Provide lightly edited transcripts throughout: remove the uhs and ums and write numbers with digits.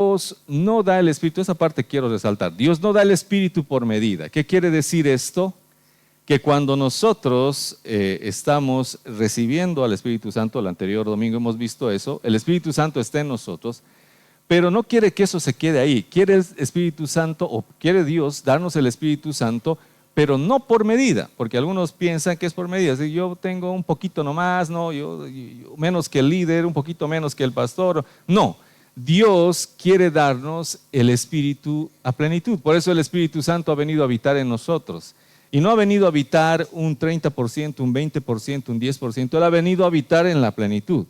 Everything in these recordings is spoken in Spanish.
Dios no da el Espíritu, esa parte quiero resaltar, Dios no da el Espíritu por medida. ¿Qué quiere decir esto? Que cuando nosotros estamos recibiendo al Espíritu Santo, el anterior domingo hemos visto eso, el Espíritu Santo está en nosotros, pero no quiere que eso se quede ahí. Quiere el Espíritu Santo, o quiere Dios darnos el Espíritu Santo, pero no por medida, porque algunos piensan que es por medida. Si yo tengo un poquito nomás, no, yo menos que el líder, un poquito menos que el pastor. No, Dios quiere darnos el Espíritu a plenitud. Por eso el Espíritu Santo ha venido a habitar en nosotros. Y no ha venido a habitar un 30%, un 20%, un 10%. Él ha venido a habitar en la plenitud.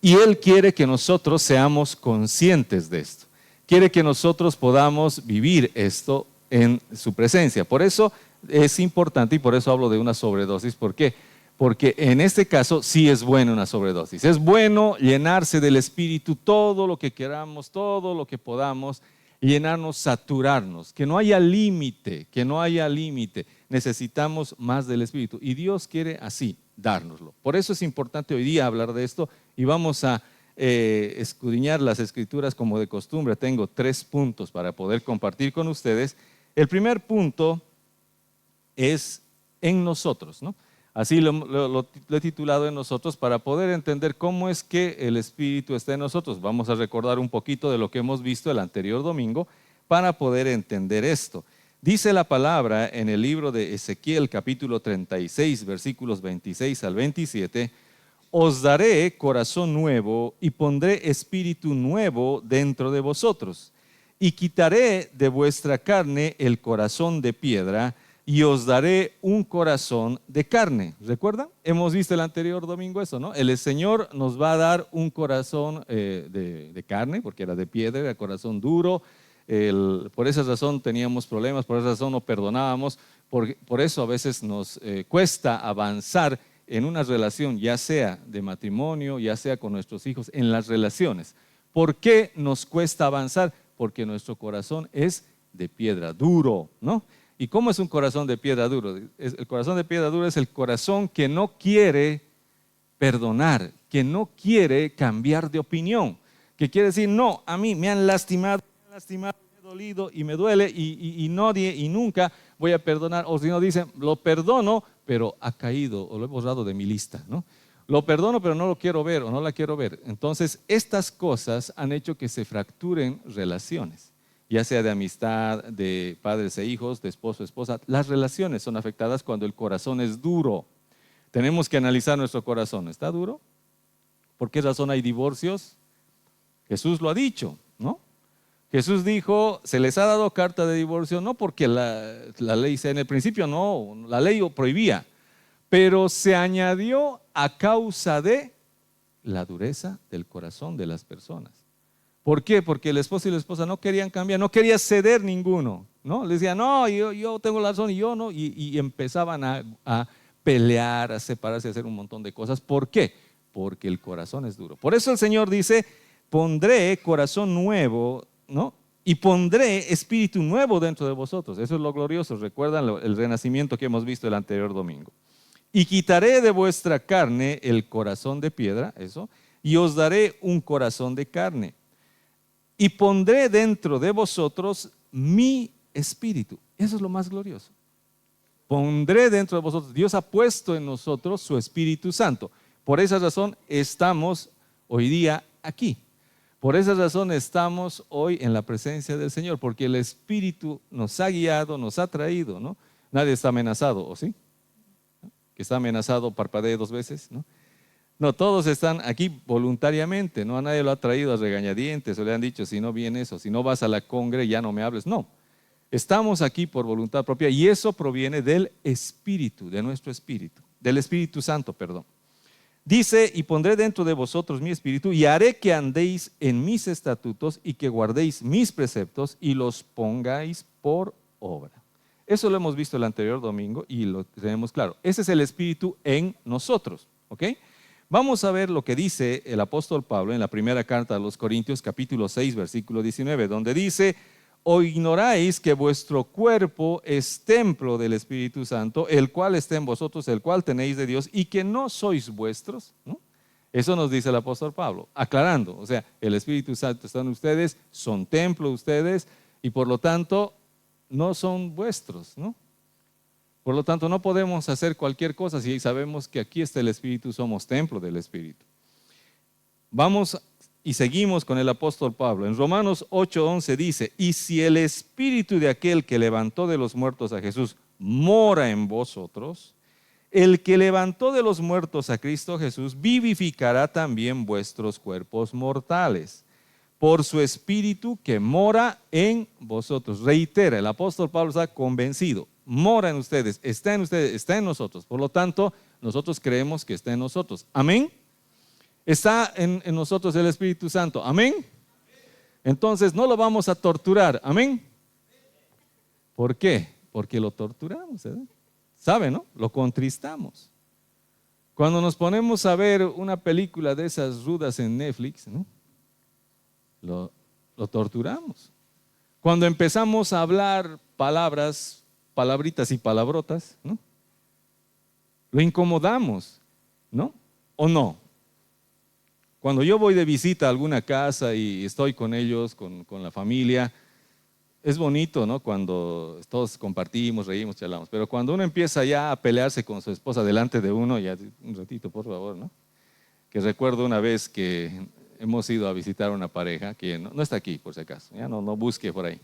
Y Él quiere que nosotros seamos conscientes de esto. Quiere que nosotros podamos vivir esto en su presencia. Por eso es importante y por eso hablo de una sobredosis. ¿Por qué? Porque en este caso sí es bueno una sobredosis. Es bueno llenarse del Espíritu todo lo que queramos, todo lo que podamos, llenarnos, saturarnos. Que no haya límite, que no haya límite. Necesitamos más del Espíritu y Dios quiere así dárnoslo. Por eso es importante hoy día hablar de esto y vamos a escudriñar las Escrituras como de costumbre. Tengo 3 puntos para poder compartir con ustedes. El primer punto es en nosotros, ¿no? Así lo he titulado en nosotros para poder entender cómo es que el Espíritu está en nosotros. Vamos a recordar un poquito de lo que hemos visto el anterior domingo para poder entender esto. Dice la palabra en el libro de Ezequiel capítulo 36 versículos 26 al 27: os daré corazón nuevo y pondré espíritu nuevo dentro de vosotros y quitaré de vuestra carne el corazón de piedra y os daré un corazón de carne. ¿Recuerdan? Hemos visto el anterior domingo eso, ¿no? El Señor nos va a dar un corazón de carne, porque era de piedra, era corazón duro. Por esa razón teníamos problemas, por esa razón no perdonábamos, por eso a veces nos cuesta avanzar en una relación, ya sea de matrimonio, ya sea con nuestros hijos, en las relaciones. ¿Por qué nos cuesta avanzar? Porque nuestro corazón es de piedra, duro, ¿no? ¿Y cómo es un corazón de piedra duro? El corazón de piedra duro es el corazón que no quiere perdonar, que no quiere cambiar de opinión, que quiere decir, no, a mí me han lastimado, me he dolido y me duele y nunca voy a perdonar. O si no dicen, lo perdono, pero ha caído o lo he borrado de mi lista, ¿no? Lo perdono, pero no lo quiero ver o no la quiero ver. Entonces, estas cosas han hecho que se fracturen relaciones, ya sea de amistad, de padres e hijos, de esposo, esposa. Las relaciones son afectadas cuando el corazón es duro. Tenemos que analizar nuestro corazón. ¿Está duro? ¿Por qué razón hay divorcios? Jesús lo ha dicho, ¿no? Jesús dijo, se les ha dado carta de divorcio, no porque la ley sea, en el principio no, la ley prohibía, pero se añadió a causa de la dureza del corazón de las personas. ¿Por qué? Porque el esposo y la esposa no querían cambiar, no quería ceder ninguno, ¿no? Les decían, no, yo tengo la razón y yo no, y empezaban a pelear, a separarse, a hacer un montón de cosas. ¿Por qué? Porque el corazón es duro. Por eso el Señor dice, pondré corazón nuevo, ¿no? Y pondré espíritu nuevo dentro de vosotros. Eso es lo glorioso. Recuerdan el renacimiento que hemos visto el anterior domingo. Y quitaré de vuestra carne el corazón de piedra, eso, y os daré un corazón de carne. Y pondré dentro de vosotros mi espíritu. Eso es lo más glorioso. Pondré dentro de vosotros. Dios ha puesto en nosotros su Espíritu Santo. Por esa razón estamos hoy día aquí. Por esa razón estamos hoy en la presencia del Señor, porque el Espíritu nos ha guiado, nos ha traído, ¿no? Nadie está amenazado, ¿o sí? Que está amenazado, parpadee 2 veces, ¿no? No, todos están aquí voluntariamente, ¿no? A nadie lo ha traído a regañadientes o le han dicho, si no vienes o si no vas a la congre ya no me hables. No, estamos aquí por voluntad propia y eso proviene del Espíritu, de nuestro Espíritu, del Espíritu Santo, perdón. Dice, y pondré dentro de vosotros mi espíritu y haré que andéis en mis estatutos y que guardéis mis preceptos y los pongáis por obra. Eso lo hemos visto el anterior domingo y lo tenemos claro. Ese es el espíritu en nosotros, ¿ok? Vamos a ver lo que dice el apóstol Pablo en la primera carta a los Corintios, capítulo 6, versículo 19, donde dice, ¿o ignoráis que vuestro cuerpo es templo del Espíritu Santo, el cual está en vosotros, el cual tenéis de Dios, y que no sois vuestros? ¿No? Eso nos dice el apóstol Pablo, aclarando, o sea, el Espíritu Santo está en ustedes, son templo de ustedes y por lo tanto no son vuestros, ¿no? Por lo tanto no podemos hacer cualquier cosa si sabemos que aquí está el Espíritu, somos templo del Espíritu. Vamos y seguimos con el apóstol Pablo. En Romanos 8:11 dice, y si el Espíritu de aquel que levantó de los muertos a Jesús mora en vosotros, el que levantó de los muertos a Cristo Jesús vivificará también vuestros cuerpos mortales por su Espíritu que mora en vosotros. Reitera, el apóstol Pablo está convencido, mora en ustedes, está en nosotros. Por lo tanto, nosotros creemos que está en nosotros. Amén. Está en nosotros el Espíritu Santo. Amén. Entonces no lo vamos a torturar. Amén. ¿Por qué? Porque lo torturamos, ¿verdad? ¿Sabe, no? Lo contristamos. Cuando nos ponemos a ver una película de esas rudas en Netflix, ¿no? Lo torturamos. Cuando empezamos a hablar palabritas y palabrotas, ¿no? Lo incomodamos, ¿no? ¿O no? Cuando yo voy de visita a alguna casa y estoy con ellos, con la familia, es bonito, ¿no? Cuando todos compartimos, reímos, charlamos. Pero cuando uno empieza ya a pelearse con su esposa delante de uno, ya un ratito, por favor, ¿no? Que recuerdo una vez que hemos ido a visitar a una pareja que no está aquí, por si acaso, ya no busque por ahí.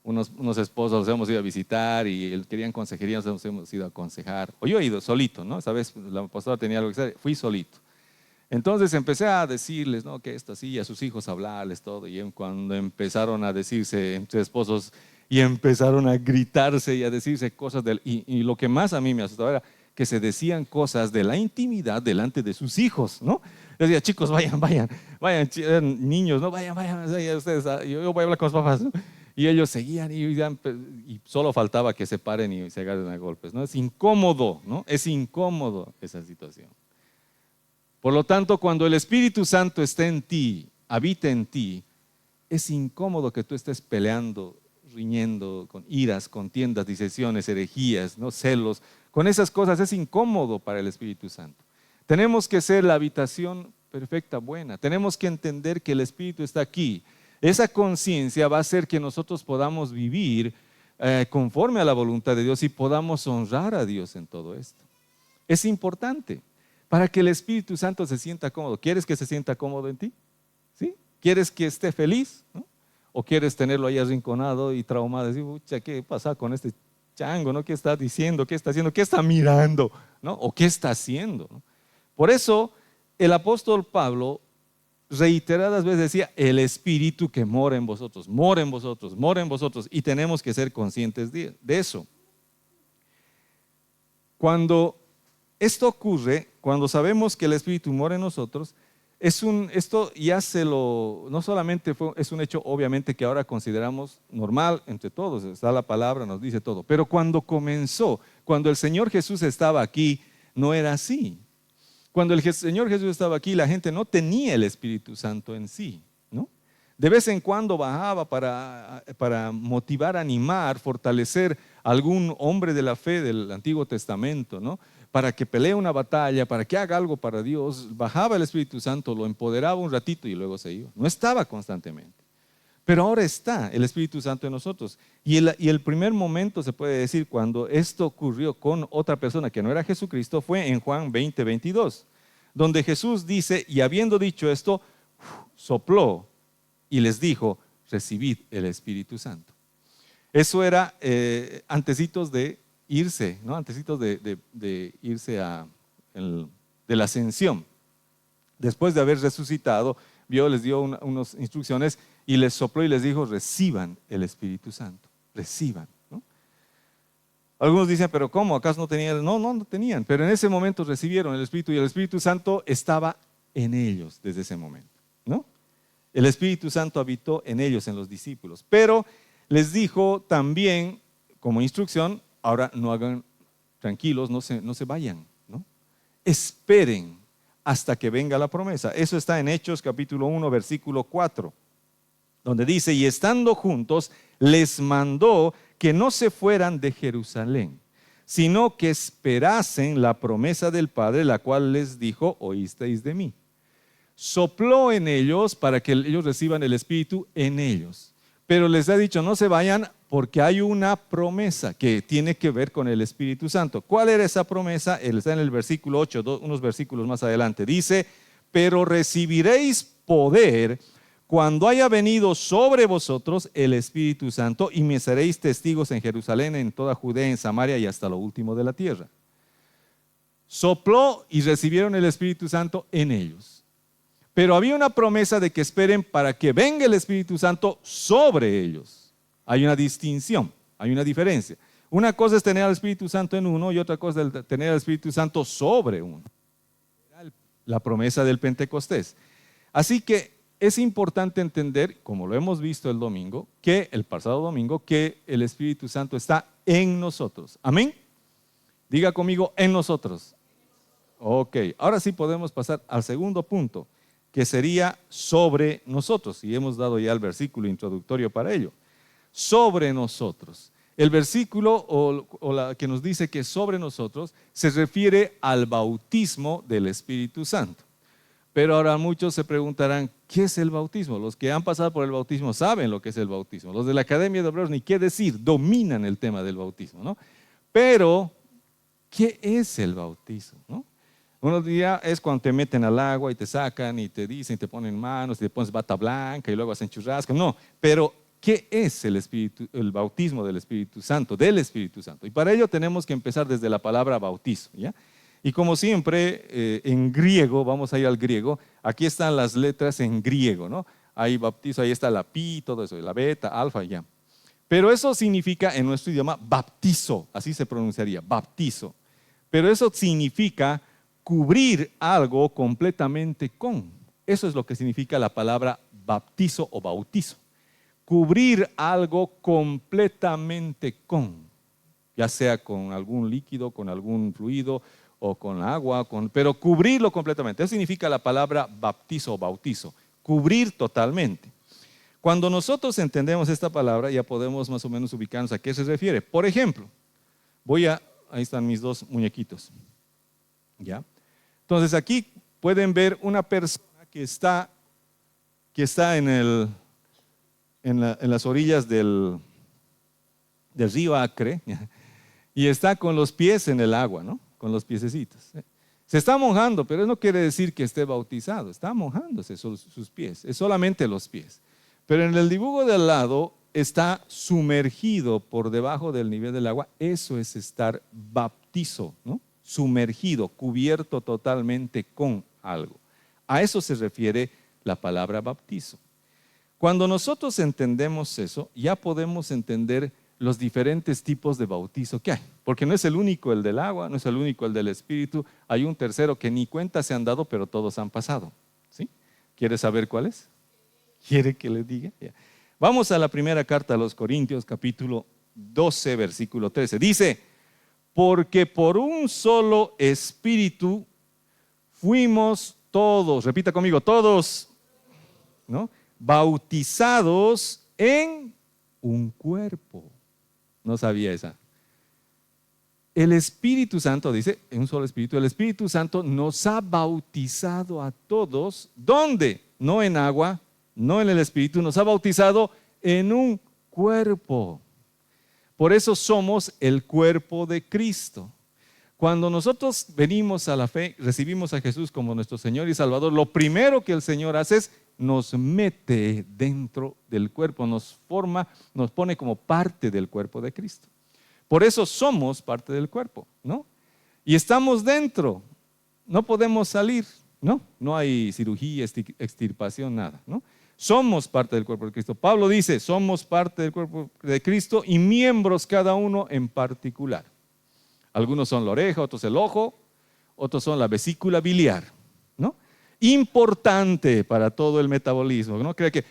Unos esposos los hemos ido a visitar y querían consejería, nos hemos ido a aconsejar. O yo he ido solito, ¿no? Esa vez la pastora tenía algo que hacer, fui solito. Entonces empecé a decirles, ¿no? Que esto así, a sus hijos hablarles todo, y cuando empezaron a decirse entre esposos y empezaron a gritarse y a decirse cosas, y lo que más a mí me asustaba era que se decían cosas de la intimidad delante de sus hijos, ¿no? Yo decía, chicos, vayan, niños, ¿no? Vayan ustedes, yo voy a hablar con los papás, ¿no? Y ellos seguían y solo faltaba que se paren y se agarren a golpes, ¿no? Es incómodo, ¿no? Es incómodo esa situación. Por lo tanto, cuando el Espíritu Santo está en ti, habita en ti, es incómodo que tú estés peleando, riñendo, con iras, contiendas, disensiones, herejías, ¿no? Celos. Con esas cosas es incómodo para el Espíritu Santo. Tenemos que ser la habitación perfecta, buena. Tenemos que entender que el Espíritu está aquí. Esa conciencia va a hacer que nosotros podamos vivir conforme a la voluntad de Dios y podamos honrar a Dios en todo esto. Es importante. Para que el Espíritu Santo se sienta cómodo. ¿Quieres que se sienta cómodo en ti? ¿Sí? ¿Quieres que esté feliz? ¿No? ¿O quieres tenerlo ahí arrinconado y traumado? Decir, pucha, ¿qué pasa con este chango? ¿No? ¿Qué está diciendo? ¿Qué está haciendo? ¿Qué está mirando? ¿No? ¿O qué está haciendo? ¿No? Por eso el apóstol Pablo reiteradas veces decía, el Espíritu que mora en vosotros, mora en vosotros, mora en vosotros. Y tenemos que ser conscientes de eso. Cuando esto ocurre, cuando sabemos que el Espíritu mora en nosotros, esto ya no solamente es un hecho obviamente que ahora consideramos normal entre todos, está la palabra, nos dice todo, pero cuando comenzó, cuando el Señor Jesús estaba aquí, no era así. Cuando el Señor Jesús estaba aquí, la gente no tenía el Espíritu Santo en sí, ¿no? De vez en cuando bajaba para motivar, animar, fortalecer a algún hombre de la fe del Antiguo Testamento, ¿no? Para que pelee una batalla, para que haga algo para Dios, bajaba el Espíritu Santo, lo empoderaba un ratito y luego se iba. No estaba constantemente. Pero ahora está el Espíritu Santo en nosotros. Y el primer momento, se puede decir, cuando esto ocurrió con otra persona que no era Jesucristo, fue en Juan 20:22, donde Jesús dice, y habiendo dicho esto, sopló y les dijo, recibid el Espíritu Santo. Eso era antecitos de irse, ¿no? Antecitos de irse de la ascensión. Después de haber resucitado, les dio unas instrucciones y les sopló y les dijo, reciban el Espíritu Santo, reciban, ¿no? Algunos dicen, pero ¿cómo? ¿Acaso no tenían? No tenían, pero en ese momento recibieron el Espíritu y el Espíritu Santo estaba en ellos desde ese momento, ¿no? El Espíritu Santo habitó en ellos, en los discípulos, pero les dijo también como instrucción, ahora no hagan, tranquilos, no se vayan, ¿no? Esperen hasta que venga la promesa. Eso está en Hechos capítulo 1, versículo 4, donde dice, y estando juntos, les mandó que no se fueran de Jerusalén, sino que esperasen la promesa del Padre, la cual les dijo, oísteis de mí. Sopló en ellos para que ellos reciban el Espíritu en ellos. Pero les ha dicho, no se vayan porque hay una promesa que tiene que ver con el Espíritu Santo. ¿Cuál era esa promesa? Él está en el versículo 8, unos versículos más adelante. Dice, pero recibiréis poder cuando haya venido sobre vosotros el Espíritu Santo y me seréis testigos en Jerusalén, en toda Judea, en Samaria y hasta lo último de la tierra. Sopló y recibieron el Espíritu Santo en ellos. Pero había una promesa de que esperen para que venga el Espíritu Santo sobre ellos. Hay una distinción, hay una diferencia. Una cosa es tener al Espíritu Santo en uno y otra cosa es tener al Espíritu Santo sobre uno. La promesa del Pentecostés. Así que es importante entender, como lo hemos visto el domingo, el pasado domingo, que el Espíritu Santo está en nosotros. Amén. Diga conmigo, en nosotros. Ok, ahora sí podemos pasar al segundo punto, que sería sobre nosotros. Y hemos dado ya el versículo introductorio para ello. Sobre nosotros. El versículo o la que nos dice que sobre nosotros se refiere al bautismo del Espíritu Santo. Pero ahora muchos se preguntarán, ¿qué es el bautismo? Los que han pasado por el bautismo saben lo que es el bautismo. Los de la Academia de Obreros, ni qué decir, dominan el tema del bautismo, ¿no? Pero, ¿qué es el bautismo, no? Unos días es cuando te meten al agua y te sacan y te dicen, te ponen manos, y te pones bata blanca y luego hacen churrasco. No, pero ¿qué es el bautismo del Espíritu Santo? Del Espíritu Santo. Y para ello tenemos que empezar desde la palabra bautizo, ¿ya? Y como siempre, en griego, vamos a ir al griego, aquí están las letras en griego, ¿no? Ahí bautizo, ahí está la pi, todo eso, la beta, alfa, ya. Pero eso significa en nuestro idioma baptizo, así se pronunciaría, baptizo. Pero eso significa cubrir algo completamente con. Eso es lo que significa la palabra baptizo o bautizo. Cubrir algo completamente con, ya sea con algún líquido, con algún fluido, o con agua, pero cubrirlo completamente. Eso significa la palabra baptizo o bautizo, cubrir totalmente. Cuando nosotros entendemos esta palabra, ya podemos más o menos ubicarnos a qué se refiere. Por ejemplo, ahí están mis dos muñequitos. ¿Ya? Entonces aquí pueden ver una persona que está en las orillas del río Acre, ¿ya? Y está con los pies en el agua, ¿no? Con los piececitos. Se está mojando, pero eso no quiere decir que esté bautizado. Está mojándose sus pies, es solamente los pies. Pero en el dibujo de al lado está sumergido por debajo del nivel del agua. Eso es estar baptizo, ¿no? Sumergido, cubierto totalmente con algo. A eso se refiere la palabra bautizo. Cuando nosotros entendemos eso, ya podemos entender los diferentes tipos de bautizo que hay. Porque no es el único el del agua, no es el único el del Espíritu. Hay un tercero que ni cuenta se han dado, pero todos han pasado. ¿Sí? ¿Quiere saber cuál es? ¿Quiere que le diga? Ya. Vamos a la primera carta a los Corintios, capítulo 12, versículo 13. Dice, porque por un solo Espíritu fuimos todos, repita conmigo, todos, ¿no? Bautizados en un cuerpo. No sabía esa. El Espíritu Santo, dice, en un solo Espíritu, el Espíritu Santo nos ha bautizado a todos. ¿Dónde? No en agua, no en el Espíritu, nos ha bautizado en un cuerpo. Por eso somos el cuerpo de Cristo. Cuando nosotros venimos a la fe, recibimos a Jesús como nuestro Señor y Salvador, lo primero que el Señor hace es nos mete dentro del cuerpo, nos forma, nos pone como parte del cuerpo de Cristo. Por eso somos parte del cuerpo, ¿no? Y estamos dentro, no podemos salir, ¿no? No hay cirugía, extirpación, nada, ¿no? Somos parte del cuerpo de Cristo. Pablo dice, somos parte del cuerpo de Cristo y miembros cada uno en particular. Algunos son la oreja, otros el ojo, otros son la vesícula biliar, ¿no? Importante para todo el metabolismo. No crea que,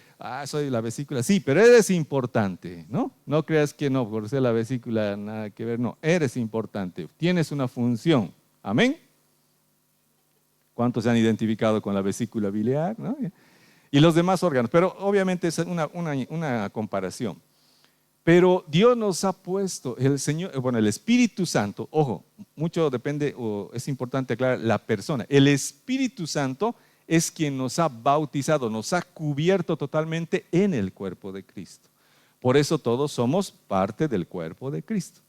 soy la vesícula, sí, pero eres importante, ¿no? No creas que no, por ser la vesícula nada que ver, no, eres importante, tienes una función, amén. ¿Cuántos se han identificado con la vesícula biliar, ¿no? Y los demás órganos, pero obviamente es una comparación. Pero Dios nos ha puesto, el Señor, bueno, el Espíritu Santo, ojo, mucho depende, o es importante aclarar, la persona. El Espíritu Santo es quien nos ha bautizado, nos ha cubierto totalmente en el cuerpo de Cristo. Por eso todos somos parte del cuerpo de Cristo.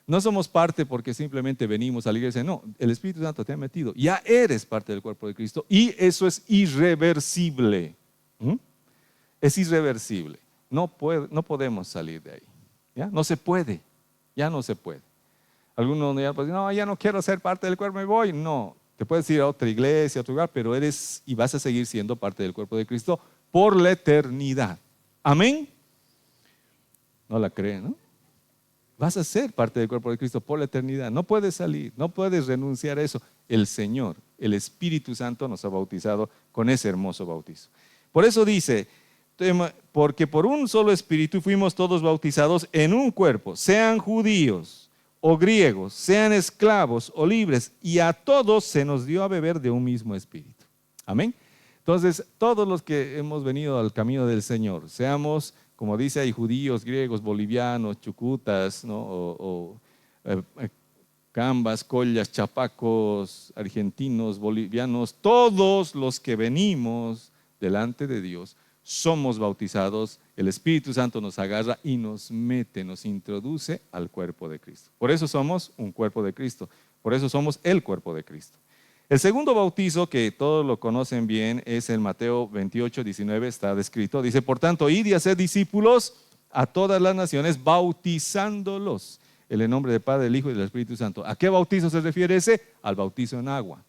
No somos parte porque simplemente venimos a la iglesia, no, el Espíritu Santo te ha metido, ya eres parte del cuerpo de Cristo y eso es irreversible. ¿Mm? Es irreversible, no podemos salir de ahí. ¿Ya? No se puede, ya no se puede. Algunos ya pues, no, ya no quiero ser parte del cuerpo, me voy. No, te puedes ir a otra iglesia, a otro lugar, pero eres y vas a seguir siendo parte del cuerpo de Cristo por la eternidad. Amén. No la creen, ¿no? Vas a ser parte del cuerpo de Cristo por la eternidad. No puedes salir, no puedes renunciar a eso. El Señor, el Espíritu Santo nos ha bautizado con ese hermoso bautizo. Por eso dice, porque por un solo Espíritu fuimos todos bautizados en un cuerpo, sean judíos o griegos, sean esclavos o libres, y a todos se nos dio a beber de un mismo Espíritu. Amén. Entonces, todos los que hemos venido al camino del Señor, seamos, como dice, hay judíos, griegos, bolivianos, chucutas, ¿no? Cambas, collas, chapacos, argentinos, bolivianos, todos los que venimos delante de Dios, somos bautizados, el Espíritu Santo nos agarra y nos mete, nos introduce al cuerpo de Cristo. Por eso somos un cuerpo de Cristo, por eso somos el cuerpo de Cristo. El segundo bautizo, que todos lo conocen bien, es el Mateo 28, 19, está descrito. Dice, por tanto, id y haced discípulos a todas las naciones, bautizándolos en el nombre del Padre, del Hijo y del Espíritu Santo. ¿A qué bautizo se refiere ese? Al bautizo en agua,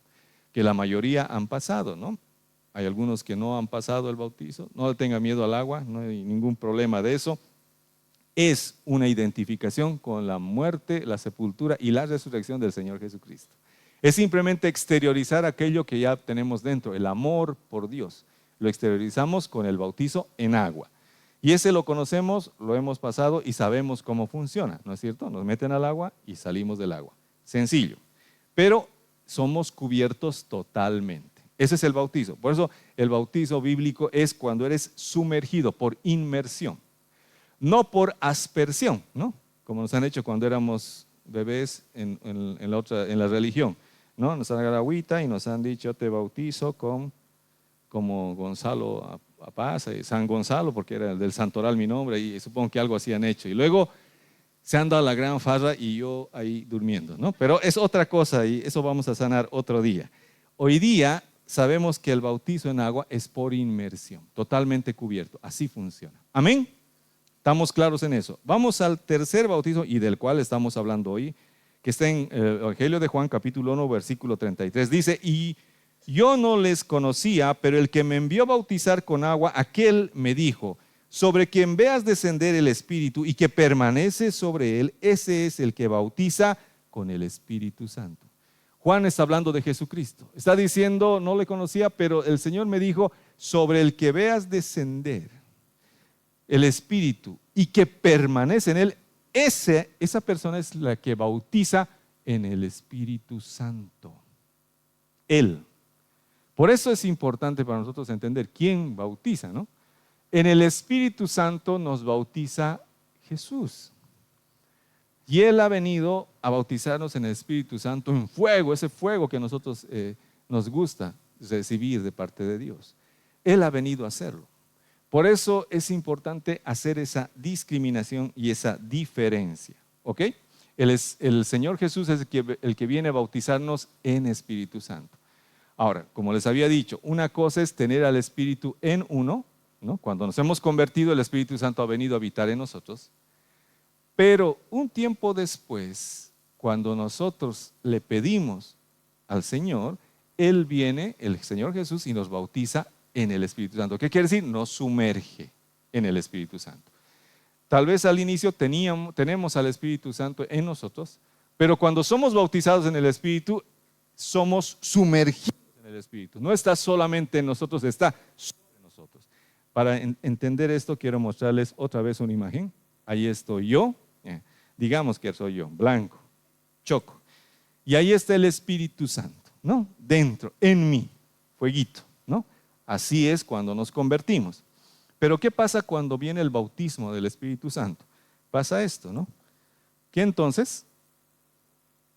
que la mayoría han pasado, ¿no? Hay algunos que no han pasado el bautizo, no le tengan miedo al agua, no hay ningún problema de eso. Es una identificación con la muerte, la sepultura y la resurrección del Señor Jesucristo. Es simplemente exteriorizar aquello que ya tenemos dentro, el amor por Dios. Lo exteriorizamos con el bautizo en agua. Y ese lo conocemos, lo hemos pasado y sabemos cómo funciona, ¿no es cierto? Nos meten al agua y salimos del agua. Sencillo. Pero somos cubiertos totalmente. Ese es el bautizo. Por eso el bautizo bíblico es cuando eres sumergido por inmersión, no por aspersión, ¿no? Como nos han hecho cuando éramos bebés en la religión, ¿no? Nos han agarrado agüita y nos han dicho, te bautizo como Gonzalo Apaza y San Gonzalo, porque era del Santoral mi nombre, y supongo que algo así han hecho. Y luego se han dado la gran farra y yo ahí durmiendo, ¿no? Pero es otra cosa y eso vamos a sanar otro día. Hoy día sabemos que el bautizo en agua es por inmersión, totalmente cubierto. Así funciona. Amén. ¿Estamos claros en eso? Vamos al tercer bautizo y del cual estamos hablando hoy, que está en el Evangelio de Juan, capítulo 1, versículo 33. Dice, y yo no les conocía, pero el que me envió a bautizar con agua, aquel me dijo, sobre quien veas descender el Espíritu y que permanece sobre él, ese es el que bautiza con el Espíritu Santo. Juan está hablando de Jesucristo. Está diciendo, no le conocía, pero el Señor me dijo, sobre el que veas descender el Espíritu y que permanece en él, esa persona es la que bautiza en el Espíritu Santo. Él. Por eso es importante para nosotros entender quién bautiza, ¿no? En el Espíritu Santo nos bautiza Jesús. Y Él ha venido a bautizarnos en el Espíritu Santo en fuego, ese fuego que a nosotros nos gusta recibir de parte de Dios. Él ha venido a hacerlo. Por eso es importante hacer esa discriminación y esa diferencia. ¿Ok? El Señor Jesús es el que viene a bautizarnos en Espíritu Santo. Ahora, como les había dicho, una cosa es tener al Espíritu en uno, ¿no? Cuando nos hemos convertido, el Espíritu Santo ha venido a habitar en nosotros. Pero un tiempo después, cuando nosotros le pedimos al Señor, Él viene, el Señor Jesús, y nos bautiza en el Espíritu Santo. ¿Qué quiere decir? Nos sumerge en el Espíritu Santo. Tal vez al inicio tenemos al Espíritu Santo en nosotros, pero cuando somos bautizados en el Espíritu, somos sumergidos en el Espíritu. No está solamente en nosotros, está sobre nosotros. Para entender esto, quiero mostrarles otra vez una imagen. Ahí estoy yo, digamos que soy yo, blanco, choco. Y ahí está el Espíritu Santo, ¿no? Dentro, en mí, fueguito, ¿no? Así es cuando nos convertimos. Pero ¿qué pasa cuando viene el bautismo del Espíritu Santo? pasa esto, ¿no? Que entonces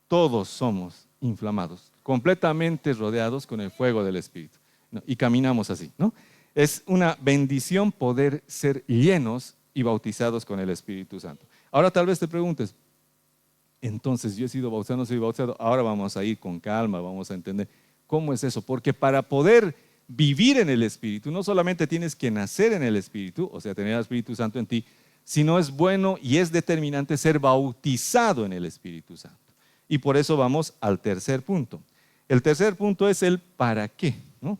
todos somos inflamados, completamente rodeados con el fuego del Espíritu, ¿no? Y caminamos así, ¿no? Es una bendición poder ser llenos y bautizados con el Espíritu Santo. Ahora tal vez te preguntes, entonces yo he sido bautizado, no soy bautizado, ahora vamos a ir con calma, vamos a entender cómo es eso, porque para poder vivir en el Espíritu, no solamente tienes que nacer en el Espíritu, o sea, tener al Espíritu Santo en ti, sino es bueno y es determinante ser bautizado en el Espíritu Santo. Y por eso vamos al tercer punto. El tercer punto es el para qué, ¿no?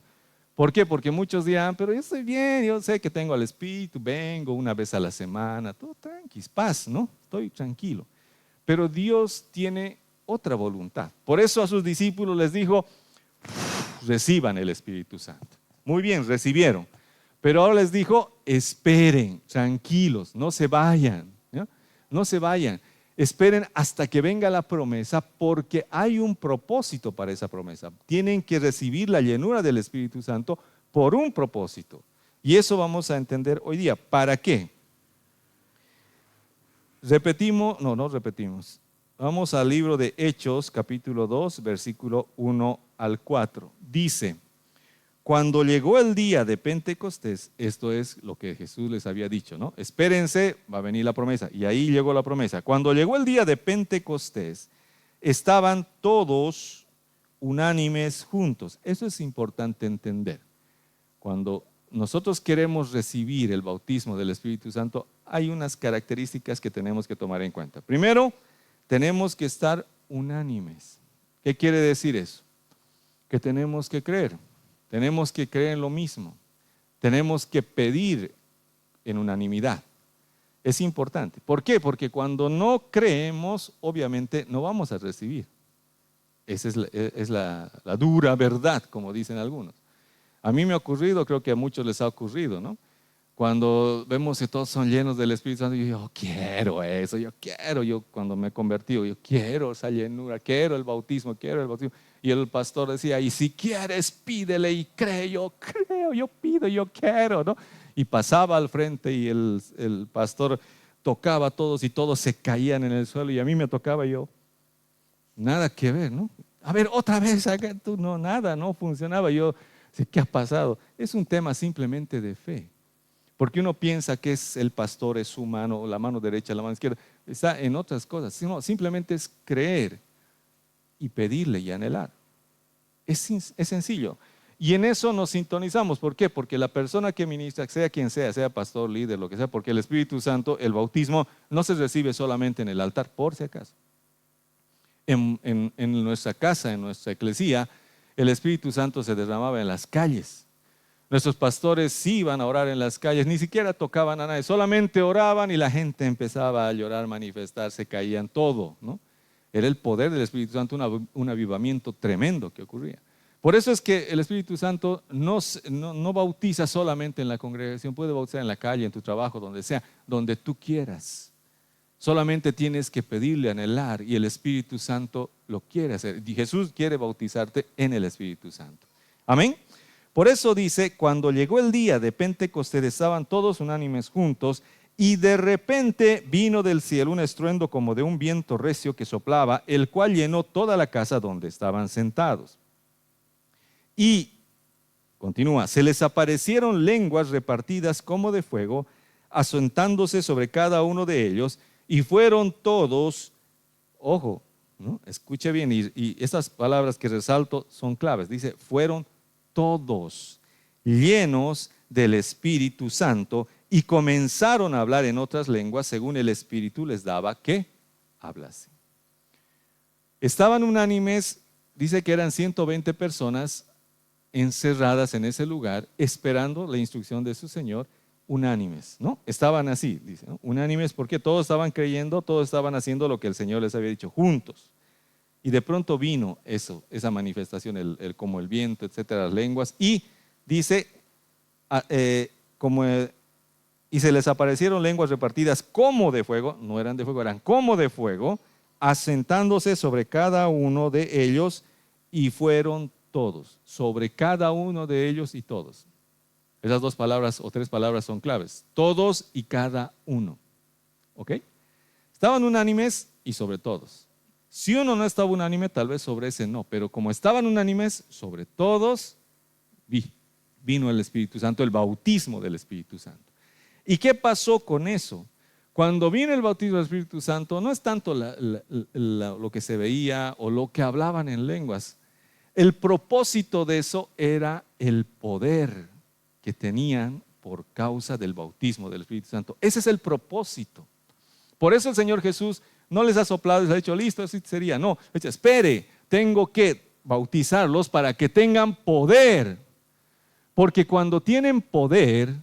¿Por qué? Porque muchos dirán, pero yo estoy bien, yo sé que tengo al Espíritu, vengo una vez a la semana, todo tranquilo, paz, ¿no? Estoy tranquilo. Pero Dios tiene otra voluntad. Por eso a sus discípulos les dijo, reciban el Espíritu Santo. Muy bien, recibieron. Pero ahora les dijo, esperen, tranquilos, no se vayan, ¿no? No se vayan. Esperen hasta que venga la promesa, porque hay un propósito para esa promesa. Tienen que recibir la llenura del Espíritu Santo por un propósito. Y eso vamos a entender hoy día. ¿Para qué? Repetimos, no repetimos. Vamos al libro de Hechos, capítulo 2, versículo 1 al 4. Dice, cuando llegó el día de Pentecostés, esto es lo que Jesús les había dicho, ¿no? Espérense, va a venir la promesa. Y ahí llegó la promesa. Cuando llegó el día de Pentecostés, estaban todos unánimes juntos. Eso es importante entender. Cuando nosotros queremos recibir el bautismo del Espíritu Santo, hay unas características que tenemos que tomar en cuenta. Primero, tenemos que estar unánimes. ¿Qué quiere decir eso? Que tenemos que creer. Tenemos que creer en lo mismo. Tenemos que pedir en unanimidad. Es importante. ¿Por qué? Porque cuando no creemos, obviamente no vamos a recibir. Esa es la dura verdad, como dicen algunos. A mí me ha ocurrido, creo que a muchos les ha ocurrido, ¿no? Cuando vemos que todos son llenos del Espíritu Santo, yo quiero eso, yo cuando me he convertido, yo quiero esa llenura, quiero el bautismo. Y el pastor decía, y si quieres, pídele y cree, yo creo, yo pido, yo quiero, ¿no? Y pasaba al frente y el pastor tocaba a todos y todos se caían en el suelo y a mí me tocaba yo. Nada que ver, ¿no? A ver, otra vez, acá, tú, no, nada, no funcionaba. Yo, ¿qué ha pasado? Es un tema simplemente de fe. Porque uno piensa que es el pastor, es su mano, la mano derecha, la mano izquierda. Está en otras cosas. Sino simplemente es creer y pedirle y anhelar. Es sencillo. Y en eso nos sintonizamos. ¿Por qué? Porque la persona que ministra, sea quien sea pastor, líder, lo que sea, porque el Espíritu Santo, el bautismo, no se recibe solamente en el altar, por si acaso. En nuestra casa, en nuestra eclesía, el Espíritu Santo se derramaba en las calles. Nuestros pastores sí iban a orar en las calles, ni siquiera tocaban a nadie, solamente oraban y la gente empezaba a llorar, manifestarse, caían todo, ¿no? Era el poder del Espíritu Santo, un avivamiento tremendo que ocurría. Por eso es que el Espíritu Santo no bautiza solamente en la congregación, puede bautizar en la calle, en tu trabajo, donde sea, donde tú quieras. Solamente tienes que pedirle, anhelar, y el Espíritu Santo lo quiere hacer. Y Jesús quiere bautizarte en el Espíritu Santo. Amén. Por eso dice, cuando llegó el día de Pentecostés, estaban todos unánimes juntos, y de repente vino del cielo un estruendo como de un viento recio que soplaba, el cual llenó toda la casa donde estaban sentados. Y, continúa, se les aparecieron lenguas repartidas como de fuego, asentándose sobre cada uno de ellos, y fueron todos, ojo, ¿no? Escuche bien, y estas palabras que resalto son claves. Dice, fueron todos llenos del Espíritu Santo y comenzaron a hablar en otras lenguas según el Espíritu les daba que hablase. Estaban unánimes, dice que eran 120 personas encerradas en ese lugar esperando la instrucción de su Señor, unánimes, ¿no? Estaban así, dice, ¿no? Unánimes porque todos estaban creyendo, todos estaban haciendo lo que el Señor les había dicho, juntos. Y de pronto vino esa manifestación, como el viento, etcétera, las lenguas, y dice, y se les aparecieron lenguas repartidas como de fuego, no eran de fuego, eran como de fuego, asentándose sobre cada uno de ellos, y fueron todos, sobre cada uno de ellos y todos. Esas dos palabras o tres palabras son claves, todos y cada uno. ¿Ok? Estaban unánimes y sobre todos. Si uno no estaba unánime, tal vez sobre ese no, pero como estaban unánimes, sobre todos vino el Espíritu Santo, el bautismo del Espíritu Santo. ¿Y qué pasó con eso? Cuando viene el bautismo del Espíritu Santo, no es tanto lo que se veía o lo que hablaban en lenguas. El propósito de eso era el poder que tenían por causa del bautismo del Espíritu Santo. Ese es el propósito. Por eso el Señor Jesús no les ha soplado y les ha dicho, listo, así sería. No, dice, espere, tengo que bautizarlos para que tengan poder. Porque cuando tienen poder,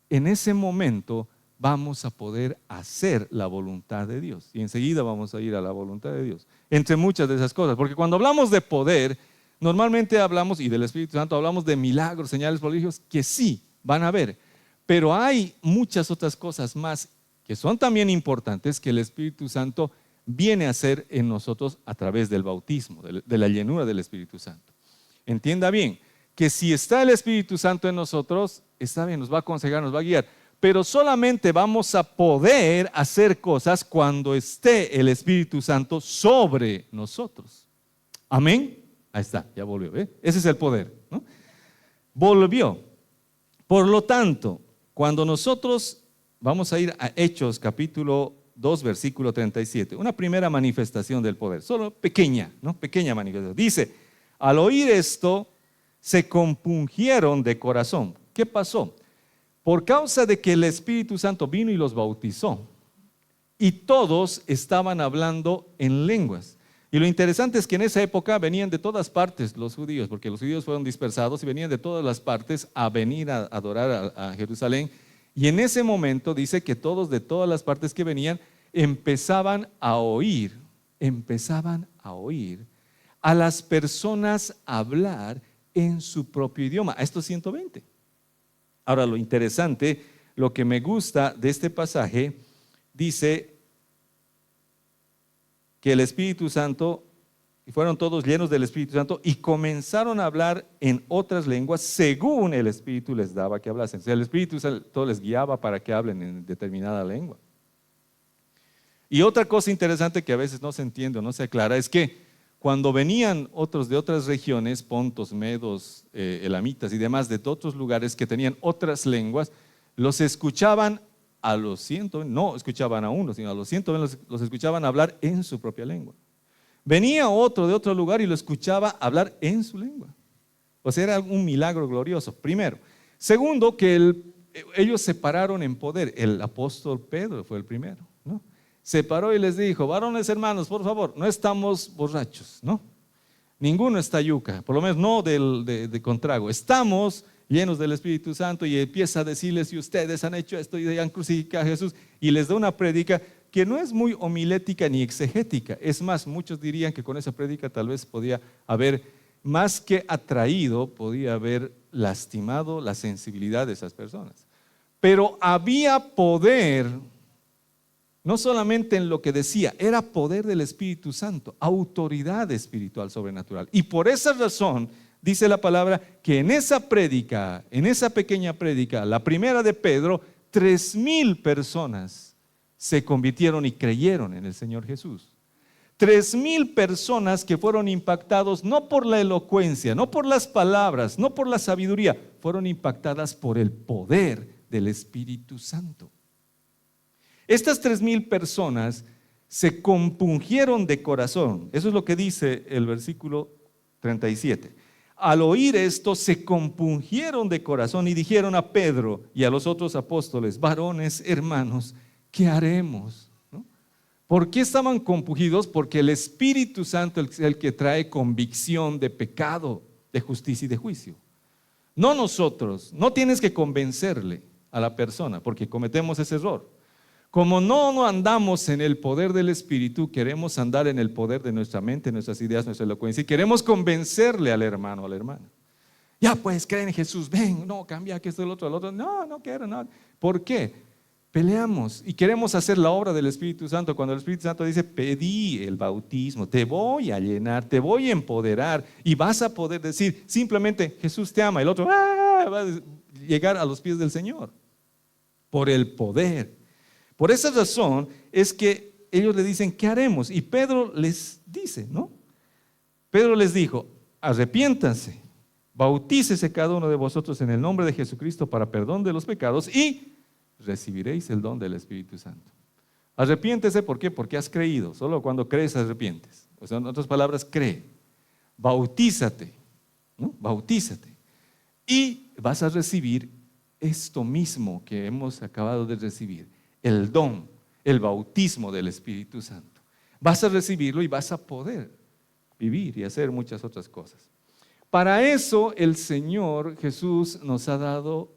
en ese momento vamos a poder hacer la voluntad de Dios. Y enseguida vamos a ir a la voluntad de Dios. Entre muchas de esas cosas. Porque cuando hablamos de poder, normalmente hablamos, y del Espíritu Santo, hablamos de milagros, señales, prodigios, que sí, van a haber. Pero hay muchas otras cosas más que son también importantes que el Espíritu Santo viene a hacer en nosotros a través del bautismo, de la llenura del Espíritu Santo. Entienda bien, que si está el Espíritu Santo en nosotros, está bien, nos va a aconsejar, nos va a guiar, pero solamente vamos a poder hacer cosas cuando esté el Espíritu Santo sobre nosotros. Amén. Ahí está, ya volvió, ¿eh? Ese es el poder, ¿no? Volvió. Por lo tanto, cuando nosotros vamos a ir a Hechos capítulo 2, versículo 37, una primera manifestación del poder, solo pequeña, ¿no? Pequeña manifestación. Dice, al oír esto, se compungieron de corazón. ¿Qué pasó? Por causa de que el Espíritu Santo vino y los bautizó, y todos estaban hablando en lenguas. Y lo interesante es que en esa época venían de todas partes los judíos, porque los judíos fueron dispersados y venían de todas las partes a venir a adorar a Jerusalén. Y en ese momento dice que todos de todas las partes que venían empezaban a oír a las personas hablar en su propio idioma, a estos 120. Ahora lo interesante, lo que me gusta de este pasaje, dice que el Espíritu Santo, y fueron todos llenos del Espíritu Santo y comenzaron a hablar en otras lenguas según el Espíritu les daba que hablasen. O sea, el Espíritu Santo les guiaba para que hablen en determinada lengua. Y otra cosa interesante que a veces no se entiende o no se aclara es que cuando venían otros de otras regiones, pontos, medos, elamitas y demás, de otros lugares que tenían otras lenguas, los escuchaban a los 120, no escuchaban a uno, sino a los 120 los escuchaban hablar en su propia lengua. Venía otro de otro lugar y lo escuchaba hablar en su lengua. O sea, era un milagro glorioso, primero. Segundo, que ellos se pararon en poder. El apóstol Pedro fue el primero, ¿no? Se paró y les dijo, varones hermanos, por favor, no estamos borrachos, ¿no? Ninguno está yuca, por lo menos no de contrago. Estamos llenos del Espíritu Santo, y empieza a decirles, si ustedes han hecho esto y han crucificado a Jesús, y les da una prédica que no es muy homilética ni exegética. Es más, muchos dirían que con esa prédica tal vez podía haber, más que atraído, podía haber lastimado la sensibilidad de esas personas. Pero había poder, no solamente en lo que decía, era poder del Espíritu Santo, autoridad espiritual sobrenatural. Y por esa razón, dice la palabra, que en esa prédica, en esa pequeña prédica, la primera de Pedro, 3,000 personas se convirtieron y creyeron en el Señor Jesús. 3,000 personas que fueron impactados no por la elocuencia, no por las palabras, no por la sabiduría, fueron impactadas por el poder del Espíritu Santo. Estas 3,000 personas se compungieron de corazón. Eso es lo que dice el versículo 37. Al oír esto, se compungieron de corazón y dijeron a Pedro y a los otros apóstoles, varones, hermanos, ¿qué haremos? ¿No? ¿Por qué estaban compungidos? Porque el Espíritu Santo es el que trae convicción de pecado, de justicia y de juicio. No nosotros. No tienes que convencerle a la persona, porque cometemos ese error. Como no andamos en el poder del Espíritu, queremos andar en el poder de nuestra mente, nuestras ideas, nuestra elocuencia, y queremos convencerle al hermano o a la hermana. Ya pues, creen en Jesús, ven, no, cambia que esto, el otro. No quiero, no. ¿Por qué? Peleamos y queremos hacer la obra del Espíritu Santo cuando el Espíritu Santo dice, pedí el bautismo, te voy a llenar, te voy a empoderar y vas a poder decir simplemente, Jesús te ama, el otro va a llegar a los pies del Señor por el poder. Por esa razón es que ellos le dicen, ¿qué haremos? Y Pedro les dice, ¿no? Pedro les dijo, arrepiéntanse, bautícese cada uno de vosotros en el nombre de Jesucristo para perdón de los pecados y recibiréis el don del Espíritu Santo. Arrepiéntese, ¿por qué? Porque has creído. Solo cuando crees arrepientes. O sea, en otras palabras, cree. Bautízate, ¿no? Bautízate. Y vas a recibir esto mismo que hemos acabado de recibir, el don, el bautismo del Espíritu Santo. Vas a recibirlo y vas a poder vivir y hacer muchas otras cosas. Para eso el Señor Jesús nos ha dado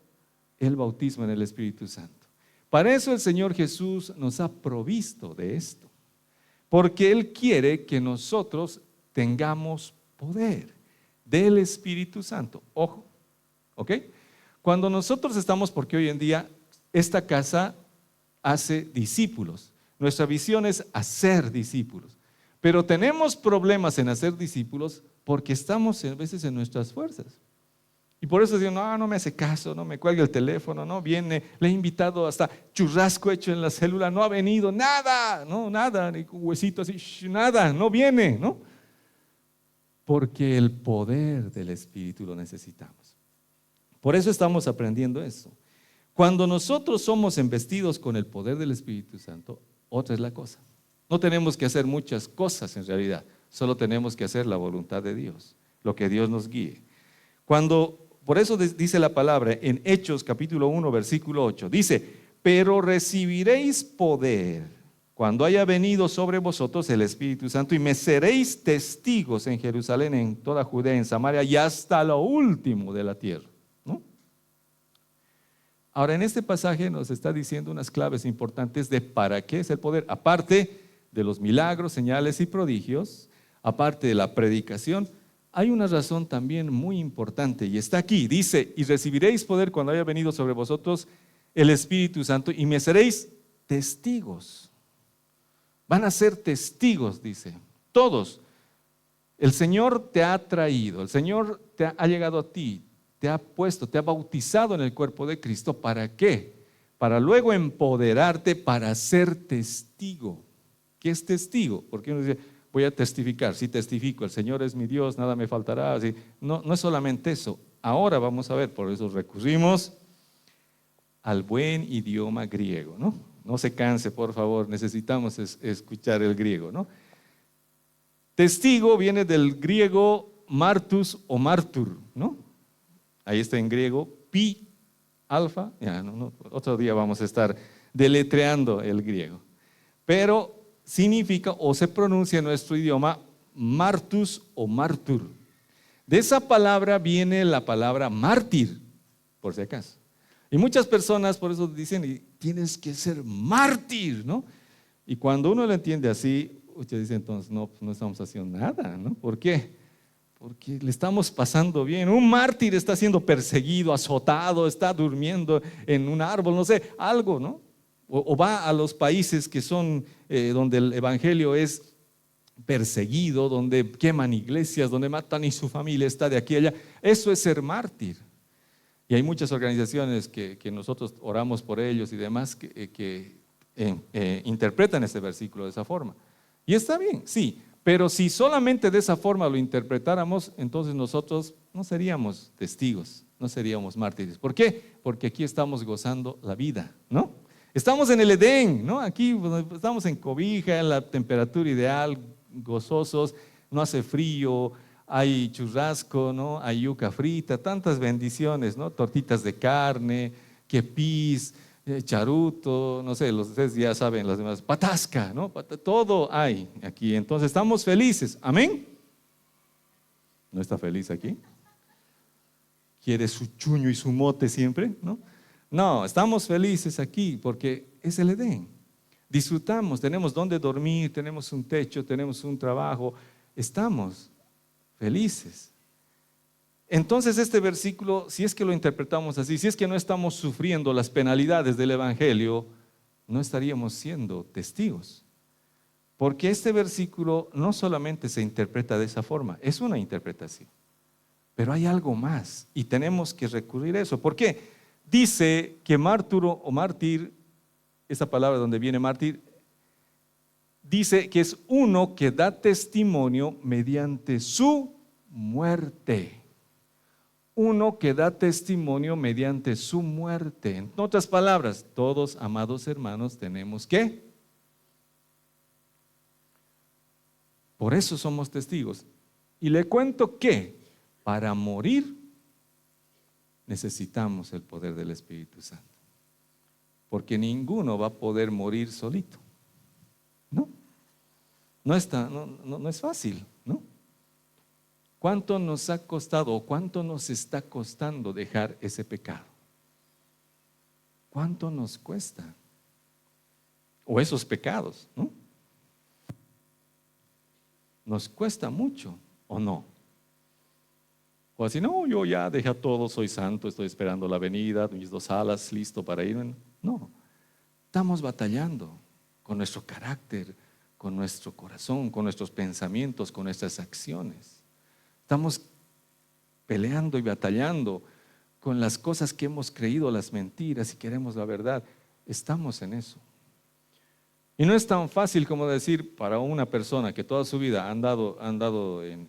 el bautismo en el Espíritu Santo. Para eso el Señor Jesús nos ha provisto de esto, porque Él quiere que nosotros tengamos poder del Espíritu Santo. Ojo, ¿ok? Cuando nosotros estamos, porque hoy en día esta casa hace discípulos, nuestra visión es hacer discípulos, pero tenemos problemas en hacer discípulos porque estamos a veces en nuestras fuerzas. Y por eso digo, no me hace caso, no me cuelga el teléfono, no viene, le he invitado hasta churrasco hecho en la célula, no ha venido, nada, no, nada, ni un huesito así, nada, no viene, ¿no? Porque el poder del Espíritu lo necesitamos. Por eso estamos aprendiendo eso. Cuando nosotros somos embestidos con el poder del Espíritu Santo, otra es la cosa. No tenemos que hacer muchas cosas en realidad, solo tenemos que hacer la voluntad de Dios, lo que Dios nos guíe. Por eso dice la palabra en Hechos capítulo 1 versículo 8, dice, pero recibiréis poder cuando haya venido sobre vosotros el Espíritu Santo y me seréis testigos en Jerusalén, en toda Judea, en Samaria y hasta lo último de la tierra, ¿no? Ahora en este pasaje nos está diciendo unas claves importantes de para qué es el poder, aparte de los milagros, señales y prodigios, aparte de la predicación. Hay una razón también muy importante y está aquí, dice, y recibiréis poder cuando haya venido sobre vosotros el Espíritu Santo y me seréis testigos. Van a ser testigos, dice, todos. El Señor te ha traído, el Señor ha llegado a ti, te ha puesto, te ha bautizado en el cuerpo de Cristo. ¿Para qué? Para luego empoderarte para ser testigo. ¿Qué es testigo? Porque uno dice, voy a testificar, sí testifico, el Señor es mi Dios, nada me faltará. Así. No es solamente eso. Ahora vamos a ver, por eso recurrimos al buen idioma griego, ¿no? No se canse, por favor, necesitamos escuchar el griego, ¿no? Testigo viene del griego martus o martur, ¿no? Ahí está en griego, pi, alfa, ya, otro día vamos a estar deletreando el griego. Pero significa o se pronuncia en nuestro idioma martus o martur. De esa palabra viene la palabra mártir, por si acaso. Y muchas personas por eso dicen, tienes que ser mártir, ¿no? Y cuando uno lo entiende así, usted dice entonces, no estamos haciendo nada, ¿no? ¿Por qué? Porque le estamos pasando bien. Un mártir está siendo perseguido, azotado, está durmiendo en un árbol, no sé, algo, ¿no? O va a los países que son donde el evangelio es perseguido, donde queman iglesias, donde matan y su familia está de aquí a allá. Eso es ser mártir. Y hay muchas organizaciones que nosotros oramos por ellos y demás que interpretan este versículo de esa forma. Y está bien, sí, pero si solamente de esa forma lo interpretáramos, entonces nosotros no seríamos testigos, no seríamos mártires. ¿Por qué? Porque aquí estamos gozando la vida, ¿no? Estamos en el Edén, ¿no? Aquí estamos en cobija, en la temperatura ideal, gozosos, no hace frío, hay churrasco, ¿no? Hay yuca frita, tantas bendiciones, ¿no? Tortitas de carne, quepís, charuto, no sé, ustedes ya saben las demás, patasca, ¿no? Todo hay aquí, entonces estamos felices, ¿amén? ¿No está feliz aquí? ¿Quiere su chuño y su mote siempre? No, estamos felices aquí porque es el Edén. Disfrutamos, tenemos donde dormir, tenemos un techo, tenemos un trabajo, estamos felices. Entonces este versículo, si es que lo interpretamos así, si es que no estamos sufriendo las penalidades del evangelio, no estaríamos siendo testigos. Porque este versículo no solamente se interpreta de esa forma, es una interpretación, pero hay algo más y tenemos que recurrir a eso. ¿Por qué? Dice que márturo o mártir, esa palabra donde viene mártir, dice que es uno que da testimonio mediante su muerte. Uno que da testimonio mediante su muerte. En otras palabras, todos, amados hermanos, tenemos que. Por eso somos testigos. Y le cuento que para morir necesitamos el poder del Espíritu Santo. Porque ninguno va a poder morir solito. ¿No? No es fácil, ¿no? ¿Cuánto nos ha costado o cuánto nos está costando dejar ese pecado? ¿Cuánto nos cuesta? O esos pecados, ¿no? ¿Nos cuesta mucho o no? O así, no, yo ya dejé todo, soy santo, estoy esperando la venida, mis 2 alas, listo para ir. No, estamos batallando con nuestro carácter, con nuestro corazón, con nuestros pensamientos, con nuestras acciones. Estamos peleando y batallando con las cosas que hemos creído, las mentiras, y queremos la verdad. Estamos en eso. Y no es tan fácil como decir para una persona que toda su vida ha andado en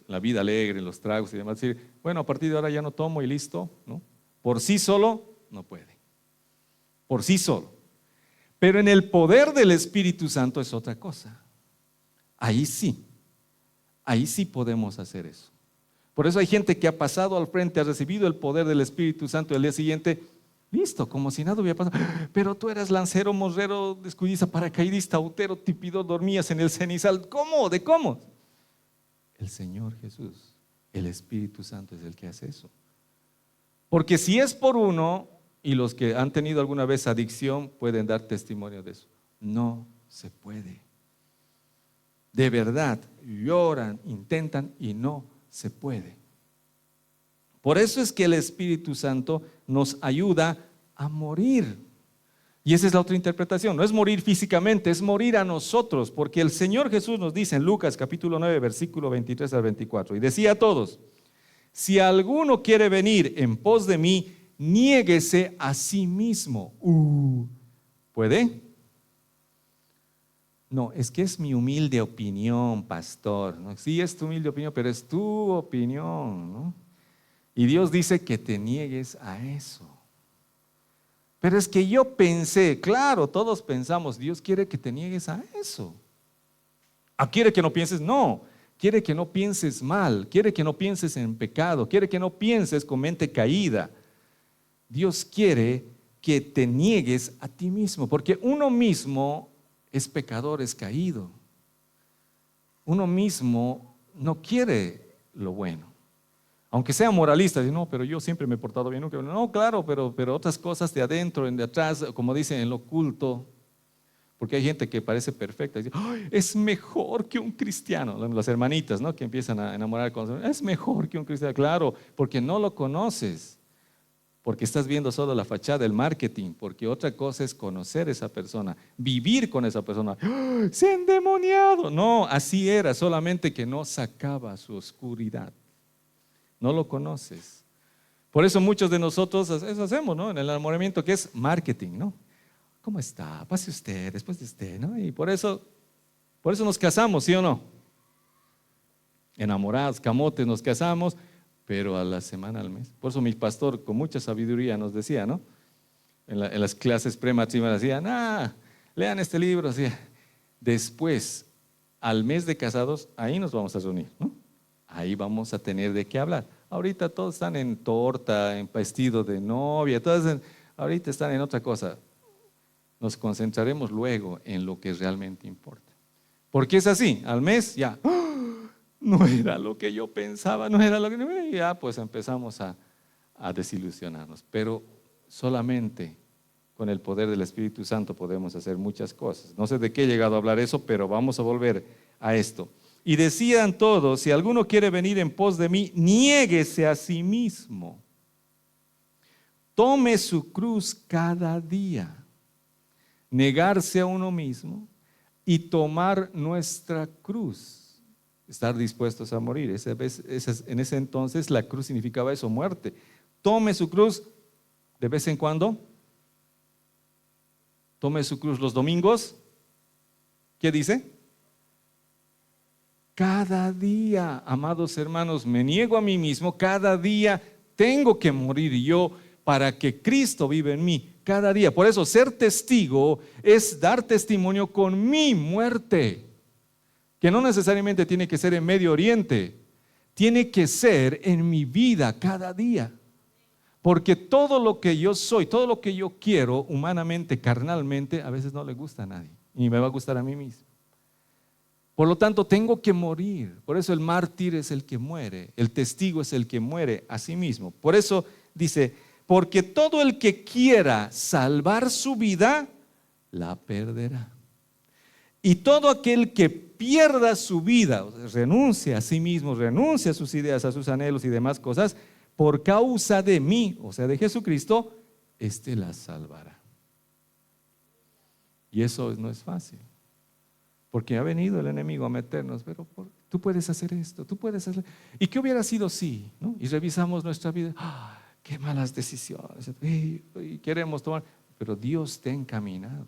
la vida alegre, en los tragos y demás, decir, bueno, a partir de ahora ya no tomo y listo, ¿no? Por sí solo no puede. Por sí solo. Pero en el poder del Espíritu Santo es otra cosa. Ahí sí podemos hacer eso. Por eso hay gente que ha pasado al frente, ha recibido el poder del Espíritu Santo y al día siguiente, listo, como si nada hubiera pasado. Pero tú eras lancero, morrero, descuidiza, paracaidista, autero, tipidor, dormías en el cenizal. ¿Cómo? ¿De cómo? El Señor Jesús, el Espíritu Santo es el que hace eso. Porque si es por uno, y los que han tenido alguna vez adicción pueden dar testimonio de eso, no se puede. De verdad, lloran, intentan y no se puede. Por eso es que el Espíritu Santo nos ayuda a morir. Y esa es la otra interpretación. No es morir físicamente, es morir a nosotros. Porque el Señor Jesús nos dice en Lucas capítulo 9, versículo 23 al 24. Y decía a todos, si alguno quiere venir en pos de mí, niéguese a sí mismo. ¿Puede? No, es que es mi humilde opinión, pastor. ¿No? Sí, es tu humilde opinión, pero es tu opinión, ¿no? Y Dios dice que te niegues a eso. Pero es que yo pensé, claro, todos pensamos, Dios quiere que te niegues a eso. ¿Quiere que no pienses? No, quiere que no pienses mal, quiere que no pienses en pecado, quiere que no pienses con mente caída. Dios quiere que te niegues a ti mismo, porque uno mismo es pecador, es caído. Uno mismo no quiere lo bueno. Aunque sea moralista, dice, no, pero yo siempre me he portado bien. No, claro, pero otras cosas de adentro, de atrás, como dicen, en lo oculto. Porque hay gente que parece perfecta. Dice, es mejor que un cristiano. Las hermanitas, ¿no? Que empiezan a enamorar con es mejor que un cristiano. Claro, porque no lo conoces. Porque estás viendo solo la fachada, el marketing. Porque otra cosa es conocer a esa persona, vivir con esa persona. Se ha endemoniado. No, así era, solamente que no sacaba su oscuridad. No lo conoces. Por eso muchos de nosotros eso hacemos, ¿no? En el enamoramiento, que es marketing, ¿no? ¿Cómo está? Pase usted, después de usted, ¿no? Y por eso nos casamos, ¿sí o no? Enamorados, camotes, nos casamos, pero a la semana, al mes. Por eso mi pastor con mucha sabiduría nos decía, ¿no? En las clases prematrimoniales decían, lean este libro, así. Después, al mes de casados, ahí nos vamos a reunir, ¿no? Ahí vamos a tener de qué hablar. Ahorita todos están en torta, en vestido de novia, ahorita están en otra cosa. Nos concentraremos luego en lo que realmente importa. Porque es así, al mes ya, no era lo que yo pensaba, no era lo que ya pues empezamos a desilusionarnos. Pero solamente con el poder del Espíritu Santo podemos hacer muchas cosas. No sé de qué he llegado a hablar eso, pero vamos a volver a esto. Y decían todos, si alguno quiere venir en pos de mí, niéguese a sí mismo. Tome su cruz cada día. Negarse a uno mismo y tomar nuestra cruz. Estar dispuestos a morir. En ese entonces la cruz significaba eso, muerte. Tome su cruz de vez en cuando. Tome su cruz los domingos. ¿Qué dice? Cada día, amados hermanos, me niego a mí mismo, cada día tengo que morir yo para que Cristo viva en mí, cada día. Por eso ser testigo es dar testimonio con mi muerte, que no necesariamente tiene que ser en Medio Oriente, tiene que ser en mi vida cada día. Porque todo lo que yo soy, todo lo que yo quiero humanamente, carnalmente, a veces no le gusta a nadie, ni me va a gustar a mí mismo. Por lo tanto, tengo que morir. Por eso el mártir es el que muere, el testigo es el que muere a sí mismo. Por eso dice, porque todo el que quiera salvar su vida, la perderá. Y todo aquel que pierda su vida, o sea, renuncia a sí mismo, renuncia a sus ideas, a sus anhelos y demás cosas, por causa de mí, o sea, de Jesucristo, éste la salvará. Y eso no es fácil. Porque ha venido el enemigo a meternos, pero tú puedes hacer esto, tú puedes hacer. ¿Y qué hubiera sido si? ¿No? Y revisamos nuestra vida, qué malas decisiones, y queremos tomar, pero Dios te ha encaminado,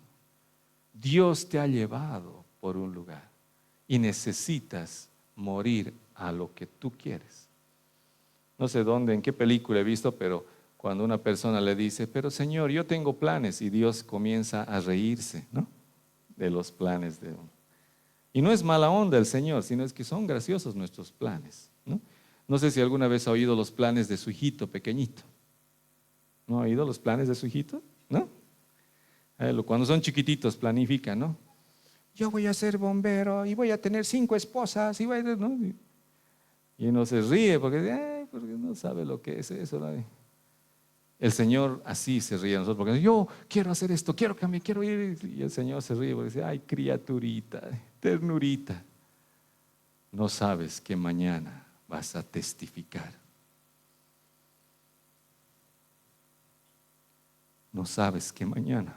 Dios te ha llevado por un lugar y necesitas morir a lo que tú quieres. No sé dónde, en qué película he visto, pero cuando una persona le dice, pero Señor, yo tengo planes, y Dios comienza a reírse, ¿no?, de los planes de uno. Y no es mala onda el Señor, sino es que son graciosos nuestros planes, ¿no? No sé si alguna vez ha oído los planes de su hijito pequeñito. ¿No ha oído los planes de su hijito? ¿No? Cuando son chiquititos planifican, ¿no? Yo voy a ser bombero y voy a tener 5 esposas, ¿no? Y uno se ríe porque no sabe lo que es eso, ¿no? El Señor así se ríe a nosotros porque yo quiero hacer esto, quiero cambiar, quiero ir. Y el Señor se ríe porque dice, ay, criaturita, ternurita. No sabes que mañana vas a testificar. No sabes que mañana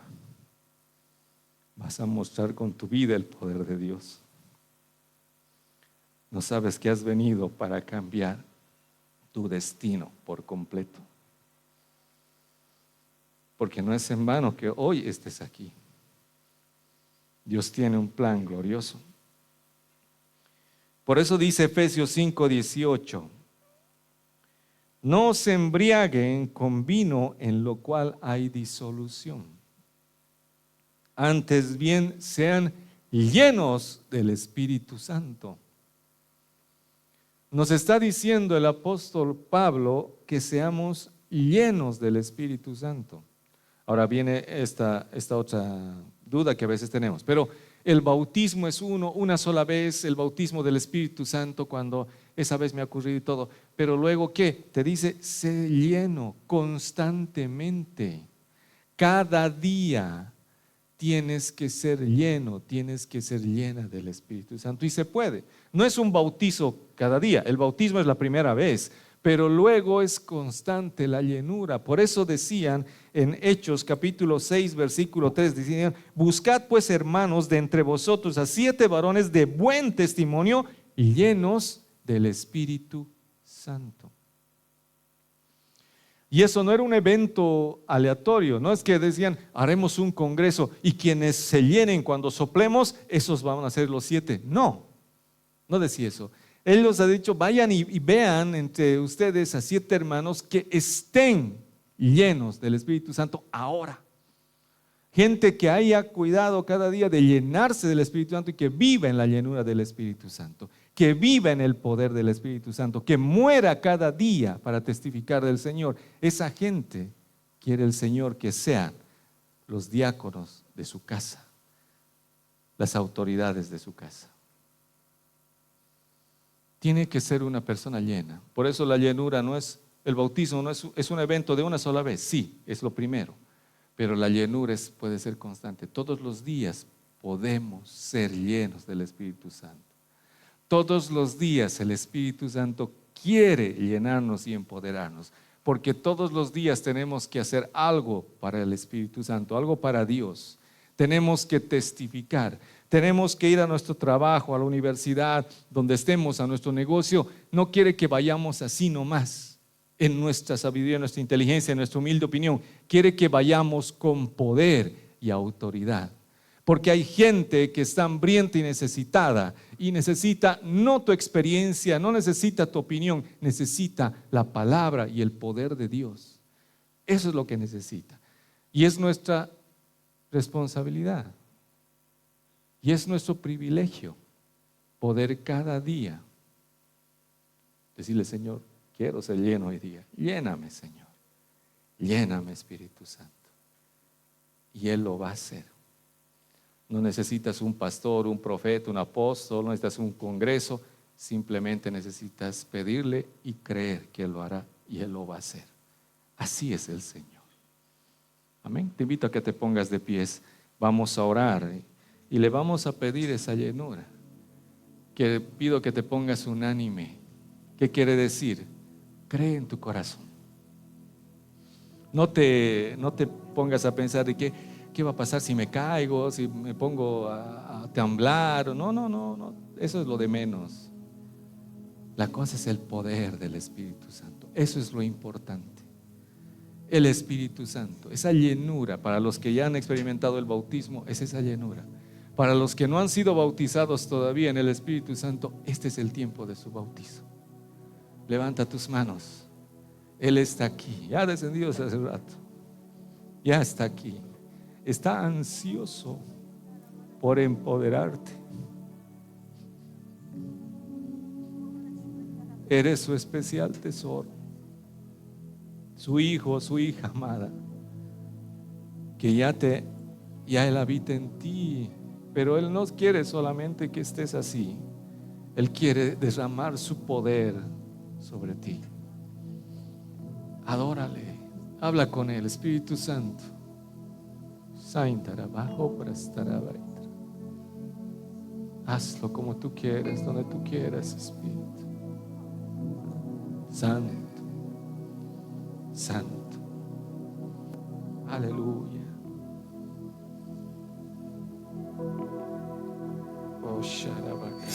vas a mostrar con tu vida el poder de Dios. No sabes que has venido para cambiar tu destino por completo. Porque no es en vano que hoy estés aquí. Dios tiene un plan glorioso. Por eso dice Efesios 5:18, no se embriaguen con vino en lo cual hay disolución. Antes bien sean llenos del Espíritu Santo. Nos está diciendo el apóstol Pablo que seamos llenos del Espíritu Santo. Ahora viene esta otra duda que a veces tenemos, pero el bautismo es una sola vez, el bautismo del Espíritu Santo, cuando esa vez me ha ocurrido y todo, pero luego ¿qué? Te dice, sé lleno constantemente, cada día tienes que ser lleno, tienes que ser llena del Espíritu Santo, y se puede. No es un bautizo cada día, el bautismo es la primera vez, pero luego es constante la llenura. Por eso decían en Hechos capítulo 6 versículo 3, decían, buscad pues, hermanos, de entre vosotros a 7 varones de buen testimonio y llenos del Espíritu Santo. Y eso no era un evento aleatorio, no es que decían, haremos un congreso y quienes se llenen cuando soplemos, esos van a ser los 7. No decía eso. Él nos ha dicho, vayan y vean entre ustedes a 7 hermanos que estén llenos del Espíritu Santo ahora. Gente que haya cuidado cada día de llenarse del Espíritu Santo y que viva en la llenura del Espíritu Santo, que viva en el poder del Espíritu Santo, que muera cada día para testificar del Señor. Esa gente quiere el Señor que sean los diáconos de su casa, las autoridades de su casa. Tiene que ser una persona llena. Por eso la llenura no es, el bautismo no es un evento de una sola vez. Sí, es lo primero. Pero la llenura puede ser constante. Todos los días podemos ser llenos del Espíritu Santo. Todos los días el Espíritu Santo quiere llenarnos y empoderarnos. Porque todos los días tenemos que hacer algo para el Espíritu Santo, algo para Dios. Tenemos que testificar. Tenemos que ir a nuestro trabajo, a la universidad, donde estemos, a nuestro negocio. No quiere que vayamos así nomás, en nuestra sabiduría, en nuestra inteligencia, en nuestra humilde opinión. Quiere que vayamos con poder y autoridad. Porque hay gente que está hambrienta y necesita no tu experiencia, no necesita tu opinión, necesita la palabra y el poder de Dios. Eso es lo que necesita. Y es nuestra responsabilidad. Y es nuestro privilegio poder cada día decirle: Señor, quiero ser lleno hoy día. Lléname, Señor. Lléname, Espíritu Santo. Y Él lo va a hacer. No necesitas un pastor, un profeta, un apóstol, no necesitas un congreso. Simplemente necesitas pedirle y creer que Él lo hará y Él lo va a hacer. Así es el Señor. Amén. Te invito a que te pongas de pies. Vamos a orar y le vamos a pedir esa llenura. Que pido que te pongas unánime. ¿Qué quiere decir? Cree en tu corazón. No te pongas a pensar de qué va a pasar si me caigo, si me pongo a temblar. No. Eso es lo de menos. La cosa es el poder del Espíritu Santo. Eso es lo importante. El Espíritu Santo, esa llenura, para los que ya han experimentado el bautismo, es esa llenura. Para los que no han sido bautizados todavía en el Espíritu Santo, este es el tiempo de su bautizo. Levanta tus manos. Él está aquí, ya ha descendido hace rato. Ya está aquí. Está ansioso por empoderarte. Eres su especial tesoro, su hijo, su hija amada, que ya Él habita en ti. Pero Él no quiere solamente que estés así. Él quiere derramar su poder sobre ti. Adórale, habla con Él, Espíritu Santo. Hazlo como tú quieras, donde tú quieras, Espíritu Santo, Santo. Aleluya. Oh, Sharabaka.